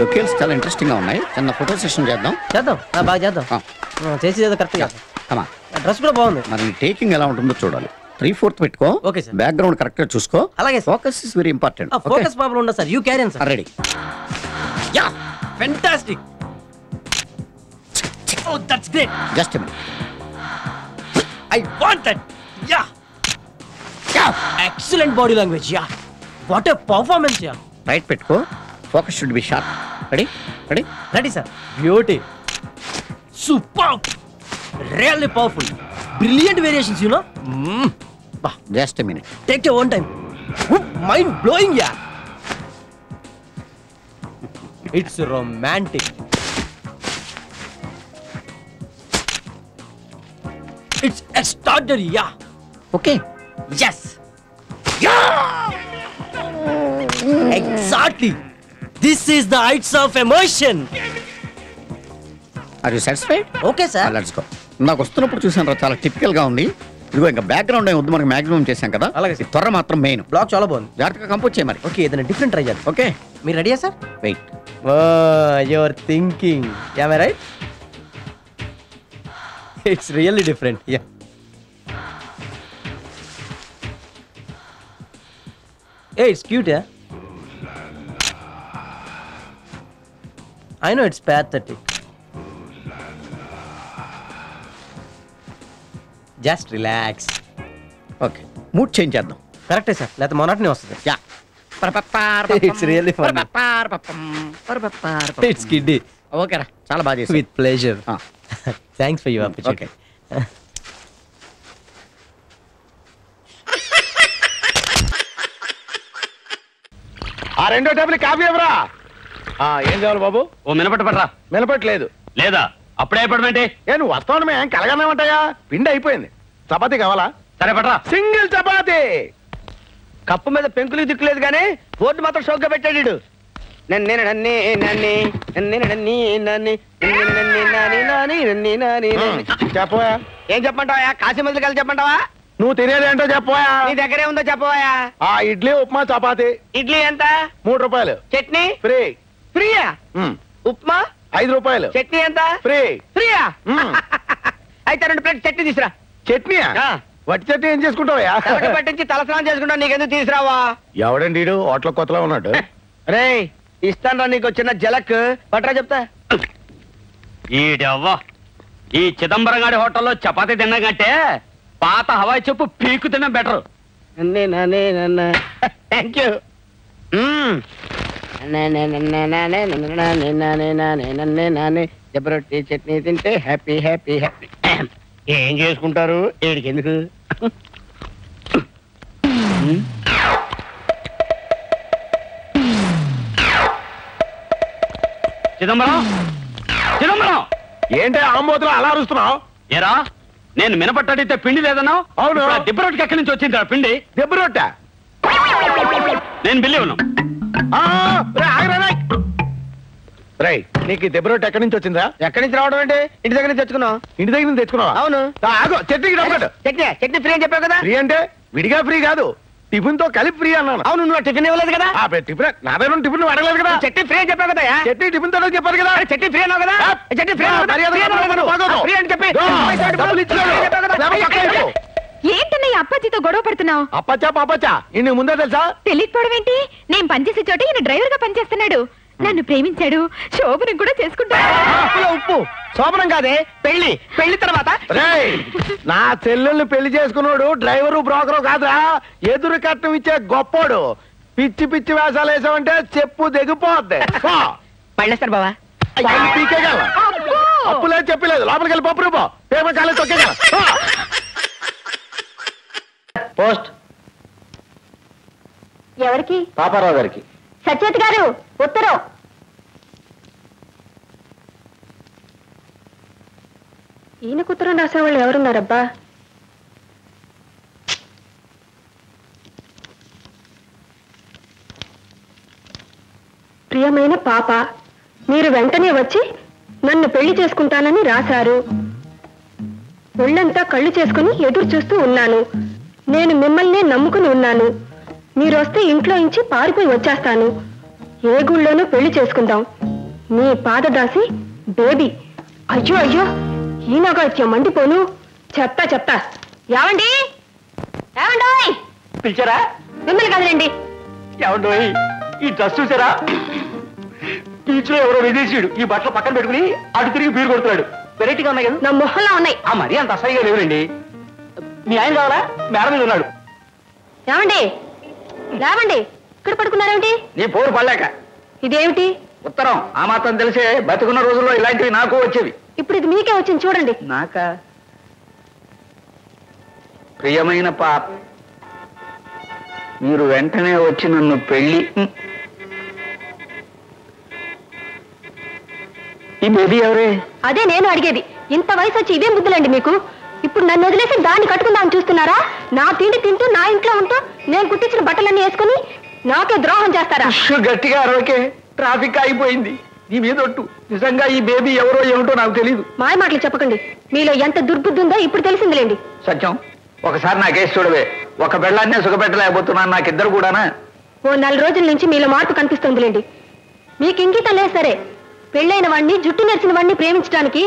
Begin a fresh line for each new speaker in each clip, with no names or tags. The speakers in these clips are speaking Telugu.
లొకేషన్స్ చాలా ఇంట్రెస్టింగ్ గా ఉన్నాయి. చిన్న ఫోటో సెషన్ చేద్దాం.
బాగా చేద్దాం. చేసి కరెక్ట్ గా. డ్రెస్ కూడా బాగుంది.
మరి టేకింగ్ ఎలా ఉంటుందో చూడాలి. 3/4 పెట్టుకో.
Okay sir.
బ్యాక్గ్రౌండ్ కరెక్ట్ గా చూసుకో.
అలాగే.
Focus is very important.
Focus problem ఉండదు sir. You carry on sir.
Ready.
Yeah fantastic. Oh that's great.
Just a minute.
I want that. Yeah excellent body language. Yeah what a performance. Yeah
right పెట్టుకో. Focus should be sharp. Ready ready
ready sir. Beauty super really powerful brilliant variations you know.
Just a minute.
Take your own time. Mind blowing. Yeah it's romantic. It's extraordinary. Yeah
okay.
yes exactly this is the heights of emotion.
Are you satisfied?
Okay sir.
Let's go. నాకు వస్తున్నప్పుడు చూసాను చాలా టిపికల్ గా ఉంది. ఇదిగో ఇంకా బ్యాక్గ్రౌండ్ ఏం వద్దు, మనకి మాక్సిమం చేశాం కదా.
అలాగే.
త్వర మాత్రం మెయిన్.
బ్లాక్ చాలా బాగుంది.
జాగ్రత్తగా కంపోజ్ చేయ మరి.
ఓకే ఏదైనా డిఫరెంట్ ట్రై చేద్దాం.
ఓకే
మీరు రెడీయా sir?
Wait.
Your thinking. Am I right? It's really different. Yeah hey it's cute. Yeah I know it's pathetic. just relax.
Okay mood change చేద్దాం.
కరెక్టే సార్, లేకపోతే మొనాటనీ వస్తుంది.
Yeah
It's really funny. It's kiddie.
ఓకేరా, చాలా బాగా చేసావు.
With pleasure. Thanks for your opportunity.
Okay.
ఆ రెండో టేబుల్ కాఫీ ఎవరా? ఏం కావాలి బాబు?
ఓ మినపట్టు పట్టరా.
మినపట్లేదు
లేదా? అప్పుడే అయిపోవడమేంటి?
నువ్వు వస్తావు మేము కలగన్నామంటాయా? పిండి అయిపోయింది. చపాతీ కావాలా?
సరే పట్టరా.
సింగిల్ చపాతీ.
కప్పు మీద పెంకులు దిక్కులేదు కానీ బోర్డు మాత్రం షోక్గా పెట్టాడు.
చెప్పవా?
ఏం చెప్పంటావా? కాశీ మందులు కలిసి చెప్పంటావా?
నువ్వు తినేది ఏంటో చెప్పవా?
నీ దగ్గరే ఉందో చెప్పవా?
ఇడ్లీ ఉప్మా చపాతీ.
ఇడ్లీ ఎంత?
3 రూపాయలు.
చట్నీ
ఫ్రీ.
ఫ్రీయా? ఉప్మా
5 రూపాయలు.
చట్నీ ఎంత?
ఫ్రీ.
ఫ్రీయా? అయితే 2 ప్లేట్ చట్నీ తీసురా.
చట్నీయా? వట్టి చట్నీ ఏం చేసుకుంటావా?
పట్టించి తలస్నానం చేసుకుంటా. నీకెందుకు తీసురావా?
ఎవడండి హోటల్ కొత్తలో ఉన్నాడు.
రే ఇస్తాను రా నీకు చిన్న జలక్. పట్రా చెప్తా.
ఈడవ్వా ఈ చిదంబరం గారి హోటల్లో చపాతీ తిన్నా కంటే పాత హవాయి చెప్పు పీకు తిన్నా బెటర్.
Thank you. జబరొట్టి చట్నీ తింటే హ్యాపీ హ్యాపీ హ్యాపీ. ఏం చేసుకుంటారు ఏడికి ఎందుకు?
చిదంబరం చిదంబరం
ఏంటి ఆంబోతులు అలా అరుస్తున్నావు?
ఏరా నేను మినపట్టు అడిగితే పిండి లేదన్నావు.
అవును.
దిబ్బ రొట్టెకి ఎక్కడి నుంచి వచ్చింది పిండి?
దెబ్బ రొట్టె.
నేను బిల్లి ఉన్నాను.
నీకు దెబ్బ రొట్టె ఎక్కడి నుంచి వచ్చిందా?
ఎక్కడి నుంచి రావడం అంటే ఇంటి దగ్గర నుంచి తెచ్చుకున్నావు.
ఇంటి దగ్గర నుంచి తెచ్చుకున్నావా?
అవును.
చట్నీకి డబ్బు.
చట్నీ ఫ్రీ అని చెప్పావు కదా.
ఫ్రీ అంటే విడిగా ఫ్రీ కాదు, టిఫిన్ తో కలిపి ఫ్రీ అన్నాను.
అవును నువ్వు టిఫిన్ ఇవ్వలేదు కదా.
టిఫిన్ నా దగ్గర టిఫిన్ అడగలేదు కదా.
చట్నీ ఫ్రీ అని చెప్పావు కదా.
చట్నీ టిఫిన్ తో చెప్పారు కదా.
చట్నీ ఫ్రీ అన్నావు కదా. చట్నీ ఫ్రీ అని చెప్పి
ఏంటన్నయ్య అప్పాజీతో గొడవ పడుతున్నావు?
అప్పచ్చా పాపచ్చా ఇన్ని ముందే తెలుసా?
తెలియకపోవడం ఏంటి? నేను పనిచేసే చోట ఈయన డ్రైవర్ గా పనిచేస్తున్నాడు. నన్ను ప్రేమించాడు, శోభనం కూడా చేసుకుంటాడు.
ఉప్పు శోభనం కాదే పెళ్లి. పెళ్లి తర్వాత
నా చెల్లెళ్ళు పెళ్లి చేసుకున్నాడు డ్రైవరు బ్రోకరు కాదురా, ఎదురు కట్నం ఇచ్చే గొప్పోడు. పిచ్చి పిచ్చి వేషాలు వేసావంటే చెప్పు దిగిపోద్ది.
పళ్ళేస్తారు బావా.
పీకేగల అప్పు లేదు చెప్పలేదు. లోపలికి వెళ్ళి పప్పు రూపో పేపర్ కాలేదు తొక్కేగల.
పోస్ట్
ఎవరికి?
పాపారావు గారికి.
సచేత్ గారు ఉత్తరం. ఈయనకు ఉత్తరం రాసే వాళ్ళు ఎవరున్నారబ్బా? ప్రియమైన పాప, మీరు వెంటనే వచ్చి నన్ను పెళ్లి చేసుకుంటానని రాశారు. ఒళ్ళంతా కళ్ళు చేసుకుని ఎదురు చూస్తూ ఉన్నాను. నేను మిమ్మల్నే నమ్ముకుని ఉన్నాను. మీరు వస్తే ఇంట్లో నుంచి పారిపోయి వచ్చేస్తాను. ఏ గుళ్ళోనూ పెళ్లి చేసుకుందాం. నీ పాదదాసి బేబీ. అయ్యో అయ్యో ఈనాగాత్యం మండిపోను. చెప్తా ఏమండి ఏమండోయ్
పిలిచారా?
మిమ్మల్ని కదలండి.
ఏమండోయ్ ఈ డ్రెస్ చూసారా? బీచ్ లో ఎవరో విదేశీయుడు ఈ బట్టలు పక్కన పెట్టుకుని అటు తిరిగి బీరు కొడుతున్నాడు. వెరైటీగా ఉన్నాయి కదా?
నా మొహంలో ఉన్నాయి.
మరీ అంత అసహ్యంగా లేవులండి. మీ ఆయన కావాలా? మేడ మీద ఉన్నాడు.
ఏమండి లేవండి, ఇక్కడ పడుకున్నారేమిటి?
నీ పోరు పడలేక.
ఇదేమిటి?
ఉత్తరం. ఆ మాత్రం తెలిసే బతుకున్న రోజుల్లో ఇలాంటివి నాకు వచ్చేవి.
ఇప్పుడు ఇది మీకే వచ్చింది చూడండి.
నాకా? ప్రియమైన పాప, మీరు వెంటనే వచ్చి నన్ను పెళ్లి. ఈ బేబీ ఎవరే?
అదే నేను అడిగేది. ఇంత వయసు వచ్చి ఇదేం బుద్ధులండి మీకు? ఇప్పుడు నన్ను వదిలేసి దాన్ని కట్టుకుందామని చూస్తున్నారా? నా తిండి తింటూ నా ఇంట్లో ఉంటూ నేను కుట్టించిన బట్టలన్నీ వేసుకుని నాకే ద్రోహం చేస్తారా?
గట్టిగా అరవకే, ట్రాఫిక్ ఆగిపోయింది. నీ మీద ఒట్టు, నిజంగా ఈ బేబీ ఎవరో ఏమిటో నాకు తెలియదు.
మాయ మాటలు చెప్పకండి. మీలో ఎంత దుర్బుద్ధి ఉందో ఇప్పుడు తెలిసిందిలేండి.
సత్యం, ఒకసారి నాకేసి చూడవే. ఒక పెళ్ళాన్నే సుఖపెట్టలేకపోతున్నాను, నాకిద్దరు కూడానా?
ఓ 4 రోజుల నుంచి మీలో మార్పు కనిపిస్తుందిలేండి. మీకు ఇంకితం లేదు సరే, పెళ్ళైన వాడిని జుట్టు నెరిచిన వాడిని ప్రేమించడానికి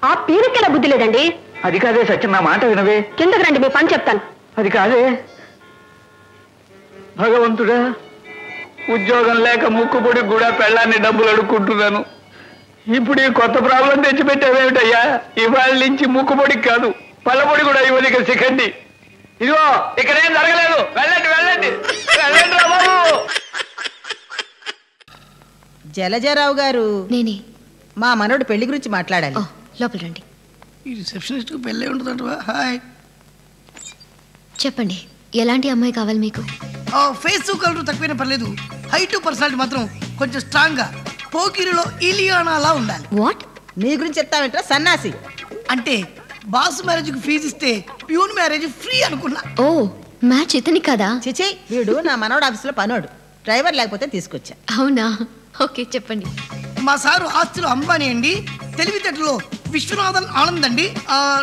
ఆ పీరికెలా బుద్ధి లేదండి.
అది కాదే సత్యం, నా మాట వినవే.
కిందకు రండి, మీ పని చెప్తాను.
అది కాదే భగవంతుడా, ఉద్యోగం లేక ముక్కుపొడి కూడా పెళ్ళాన్ని డబ్బులు అడుక్కుంటున్నాను. ఇప్పుడు ఈ కొత్త ప్రాబ్లం తెచ్చిపెట్టావేమిటయ్యా? ఇవాళ నుంచి ముక్కుపొడికి కాదు, పళ్ళపొడి కూడా ఇవ్వదు. ఇక సికండి. ఇదిగో ఇక్కడేం జరగలేదు. వెళ్ళండి వెళ్ళండి వెళ్ళండి రా బాబు.
జలజారావు గారు,
నేనే.
మా మనోడు పెళ్లి గురించి మాట్లాడాలి.
లోపల రండి.
ఈ రిసెప్షనిస్ట్ పెళ్ళే ఉంటుందంటవా? హాయ్.
చెప్పండి, ఎలాంటి అమ్మాయి కావాలి మీకు?
ఫేస్ కలర్ తక్కువైనా పర్లేదు, హైట్ పర్సనాలిటీ మాత్రం కొంచెం స్ట్రాంగ్ గా పోకిరిలో ఇలియానాలా ఉండాలి.
వాట్?
నీ గురించి చెప్తావేంట్రా సన్నాసి?
అంటే బాస్ మ్యారేజ్ కి ఫీజు ఇస్తే ప్యూన్ మ్యారేజ్ ఫ్రీ అనుకున్నా.
ఓ, మ్యాచ్ ఇతని కదా?
చిచి, వీడు నా మనోడు ఆఫీసులో పనోడు, డ్రైవర్ లేకపోతే తీసుకొచ్చా.
అవునా? ఓకే, చెప్పండి.
మా సారు ఆస్తులు అంబానీ అండి, తెలివితేటలో విశ్వనాథన్ ఆనంద్ అండి,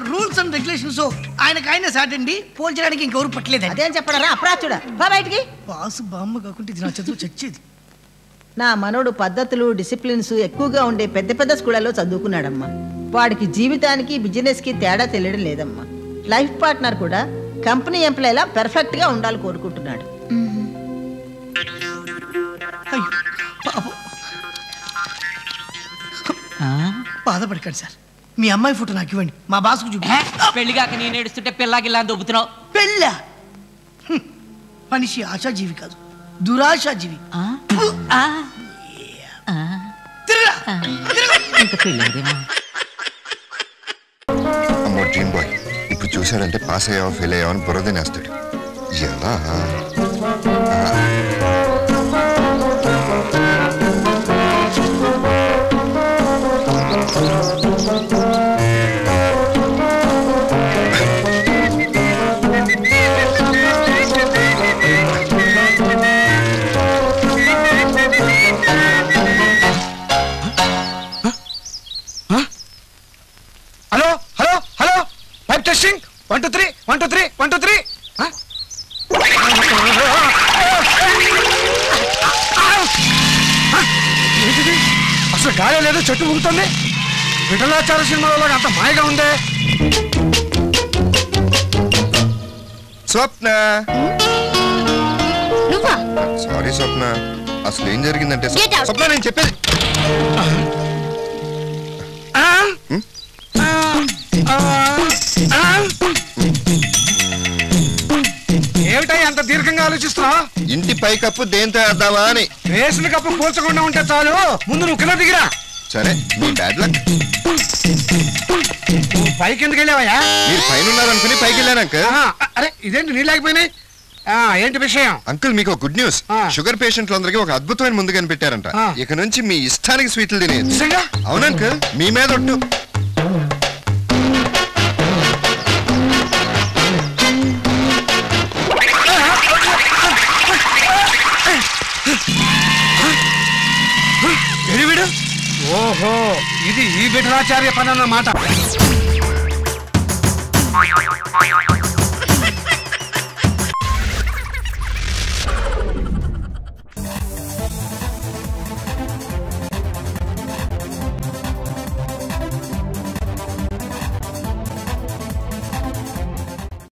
రూల్స్ అండ్ రెగ్యులేషన్స్ ఆయన సాట్ అండి, పోల్చడానికి ఇంకెవరు పట్టలేదండి.
అదేం చెప్పడరా అప్రాచుడా, బా బయటికి.
బాసు బామ్మ కాకుంటే ఇది నా చదువు చచ్చేది.
నా మనోడు పద్ధతులు డిసిప్లిన్స్ ఎక్కువగా ఉండే పెద్ద పెద్ద స్కూళ్ళలో చదువుకున్నాడమ్మా. వాడికి జీవితానికి బిజినెస్ కి తేడా తెలియడం లేదమ్మా. లైఫ్ పార్ట్నర్ కూడా కంపెనీ ఎంప్లాయీలా పెర్ఫెక్ట్ గా ఉండాలి కోరుకుంటున్నాడు.
బాధపడకండి సార్, మీ అమ్మాయి ఫోటో నాకు ఇవ్వండి, మా బాసుకు చూపి.
పెళ్లిగాక నేను ఏడుస్తుంటే పిల్లాగిల్లా దొబ్బుతున్నావు.
పెళ్ళా? మనిషి ఆశాజీవి కాదు, దురాశాజీవి.
అమ్మో డ్రీమ్ బాయ్, ఇప్పుడు చూసాడంటే పాస్ అయ్యావా ఫెయిల్ అయ్యావా అని బురదనేస్తాడు. ఎలా?
టెస్టింగ్ 1 2 3 1 2 3 1 2 3. అసలు గాలి లేదు, చెట్టు ఊగుతుంది. విఠలాచార్య సినిమాలో అంత మాయగా ఉందే.
స్వప్న, సారీ స్వప్న, అసలు ఏం జరిగిందంటే స్వప్న నేను చెప్పేది.
ఏమిటా అంత దీర్ఘంగా ఆలోచిస్తున్నా?
ఇంటి పై కప్పు దేంతో వేద్దామా అని.
వేసిన కప్పు కూల్చకుండా ఉంటే చాలు, ముందు నువ్వు కింద దిగిరా.
సరే, మీ బ్యాడ్ లక్.
పైకి ఎందుకు వెళ్ళావయ్యా?
మీరు పైన ఉన్నారనుకుని పైకి వెళ్ళాను అంకుల్.
అరే ఇదేంటి నీ లేకపోయినాయి? ఏంటి విషయం?
అంకుల్, మీకు గుడ్ న్యూస్. షుగర్ పేషెంట్లందరికీ ఒక అద్భుతమైన ముందు కనిపెట్టారంట. ఇక నుంచి మీ ఇష్టానికి స్వీట్లు తినేది. అవును అంకుల్, మీ మీద ఒట్టు.
ఓహో, ఇది ఈ విఠలాచార్య పని అన్నమాట.